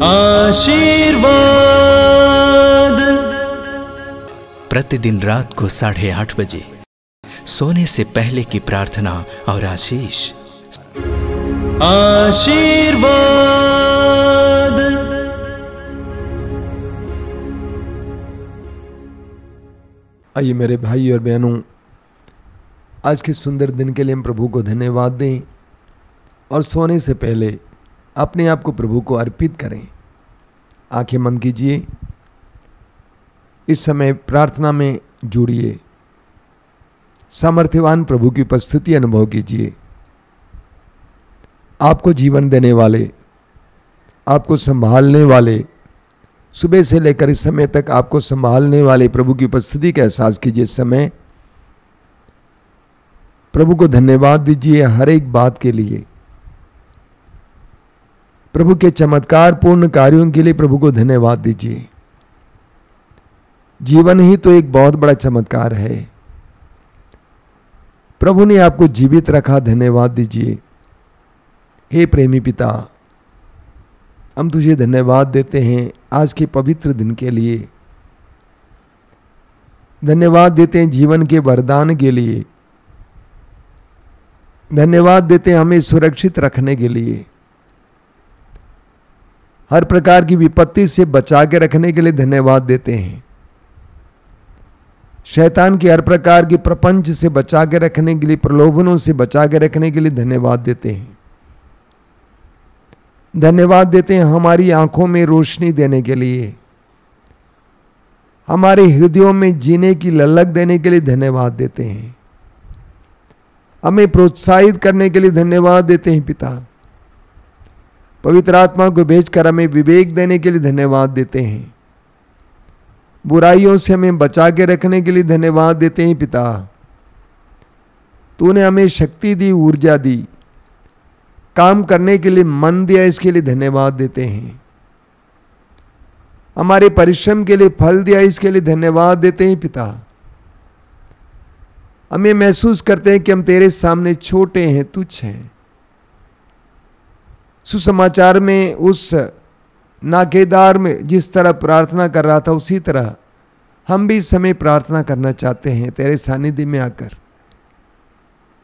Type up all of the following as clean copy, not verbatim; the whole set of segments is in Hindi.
आशीर्वाद। प्रतिदिन रात को 8:30 बजे सोने से पहले की प्रार्थना और आशीष। आशीर्वाद। आइए मेरे भाई और बहनों, आज के सुंदर दिन के लिए हम प्रभु को धन्यवाद दें और सोने से पहले अपने आप को प्रभु को अर्पित करें। आंखें बंद कीजिए, इस समय प्रार्थना में जुड़िए, सामर्थ्यवान प्रभु की उपस्थिति अनुभव कीजिए। आपको जीवन देने वाले, आपको संभालने वाले, सुबह से लेकर इस समय तक आपको संभालने वाले प्रभु की उपस्थिति का एहसास कीजिए। इस समय प्रभु को धन्यवाद दीजिए हर एक बात के लिए। प्रभु के चमत्कार पूर्ण कार्यों के लिए प्रभु को धन्यवाद दीजिए। जीवन ही तो एक बहुत बड़ा चमत्कार है। प्रभु ने आपको जीवित रखा, धन्यवाद दीजिए। हे प्रेमी पिता, हम तुझे धन्यवाद देते हैं आज के पवित्र दिन के लिए। धन्यवाद देते हैं जीवन के वरदान के लिए। धन्यवाद देते हैं हमें सुरक्षित रखने के लिए। हर प्रकार की विपत्ति से बचा के रखने के लिए धन्यवाद देते हैं। शैतान की हर प्रकार की प्रपंच से बचा के रखने के लिए, प्रलोभनों से बचा के रखने के लिए धन्यवाद देते हैं। धन्यवाद देते हैं हमारी आंखों में रोशनी देने के लिए, हमारे हृदयों में जीने की ललक देने के लिए धन्यवाद देते हैं। हमें प्रोत्साहित करने के लिए धन्यवाद देते हैं पिता। पवित्र आत्मा को भेजकर हमें विवेक देने के लिए धन्यवाद देते हैं। बुराइयों से हमें बचा के रखने के लिए धन्यवाद देते हैं पिता। तूने हमें शक्ति दी, ऊर्जा दी, काम करने के लिए मन दिया, इसके लिए धन्यवाद देते हैं। हमारे परिश्रम के लिए फल दिया, इसके लिए धन्यवाद देते हैं पिता। हमें महसूस करते हैं कि हम तेरे सामने छोटे हैं, तुच्छ हैं। सुसमाचार में उस नाकेदार में जिस तरह प्रार्थना कर रहा था, उसी तरह हम भी इस समय प्रार्थना करना चाहते हैं तेरे सानिध्य में आकर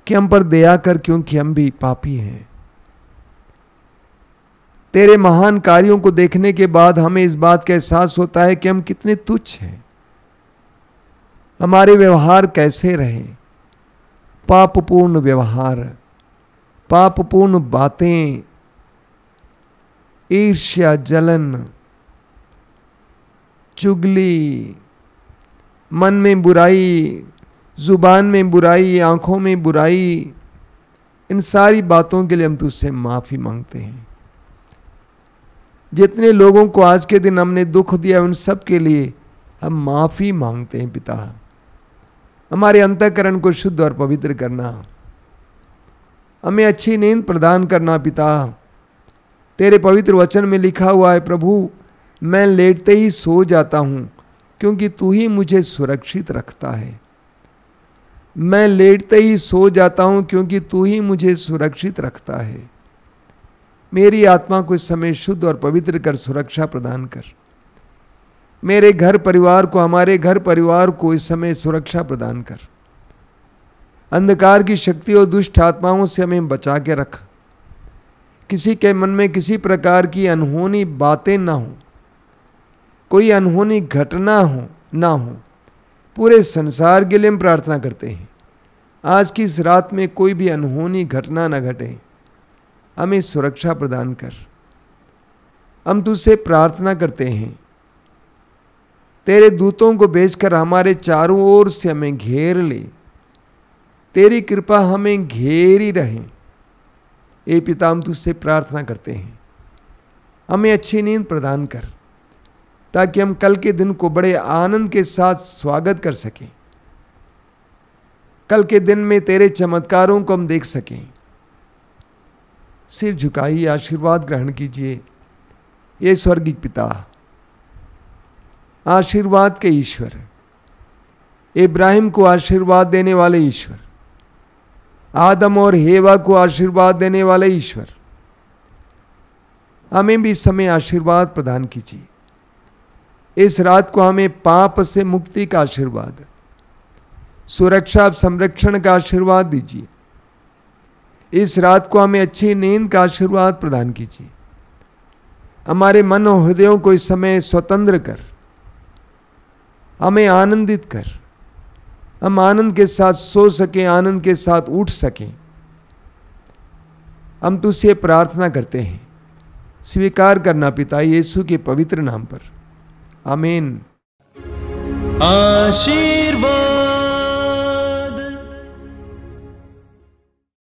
कि हम पर दया कर, क्योंकि हम भी पापी हैं। तेरे महान कार्यों को देखने के बाद हमें इस बात का एहसास होता है कि हम कितने तुच्छ हैं। हमारे व्यवहार कैसे रहे, पापपूर्ण व्यवहार, पापपूर्ण बातें, ईर्ष्या, जलन, चुगली, मन में बुराई, जुबान में बुराई, आंखों में बुराई, इन सारी बातों के लिए हम तुझसे माफी मांगते हैं। जितने लोगों को आज के दिन हमने दुख दिया, उन सब के लिए हम माफी मांगते हैं पिता। हमारे अंतःकरण को शुद्ध और पवित्र करना, हमें अच्छी नींद प्रदान करना पिता। तेरे पवित्र वचन में लिखा हुआ है, प्रभु मैं लेटते ही सो जाता हूं क्योंकि तू ही मुझे सुरक्षित रखता है। मैं लेटते ही सो जाता हूं क्योंकि तू ही मुझे सुरक्षित रखता है। मेरी आत्मा को इस समय शुद्ध और पवित्र कर सुरक्षा प्रदान कर। मेरे घर परिवार को, हमारे घर परिवार को इस समय सुरक्षा प्रदान कर। अंधकार की शक्ति और दुष्ट आत्माओं से हमें बचा के रख। किसी के मन में किसी प्रकार की अनहोनी बातें ना हो, कोई अनहोनी घटना ना हो। पूरे संसार के लिए हम प्रार्थना करते हैं, आज की इस रात में कोई भी अनहोनी घटना ना घटे। हमें सुरक्षा प्रदान कर। हम तुझसे प्रार्थना करते हैं, तेरे दूतों को भेजकर हमारे चारों ओर से हमें घेर ले। तेरी कृपा हमें घेरी रहे। ए पिता, हम तुझसे प्रार्थना करते हैं, हमें अच्छी नींद प्रदान कर, ताकि हम कल के दिन को बड़े आनंद के साथ स्वागत कर सकें। कल के दिन में तेरे चमत्कारों को हम देख सकें। सिर झुकाइए, आशीर्वाद ग्रहण कीजिए। ये स्वर्गीय पिता, आशीर्वाद के ईश्वर, इब्राहिम को आशीर्वाद देने वाले ईश्वर, आदम और हेवा को आशीर्वाद देने वाले ईश्वर, हमें भी समय आशीर्वाद प्रदान कीजिए। इस रात को हमें पाप से मुक्ति का आशीर्वाद, सुरक्षा संरक्षण का आशीर्वाद दीजिए। इस रात को हमें अच्छी नींद का आशीर्वाद प्रदान कीजिए। हमारे मन और हृदयों को इस समय स्वतंत्र कर, हमें आनंदित कर, हम आनंद के साथ सो सकें, आनंद के साथ उठ सकें। हम तुझसे प्रार्थना करते हैं, स्वीकार करना पिता यीशु के पवित्र नाम पर, आमीन। आशीर्वाद।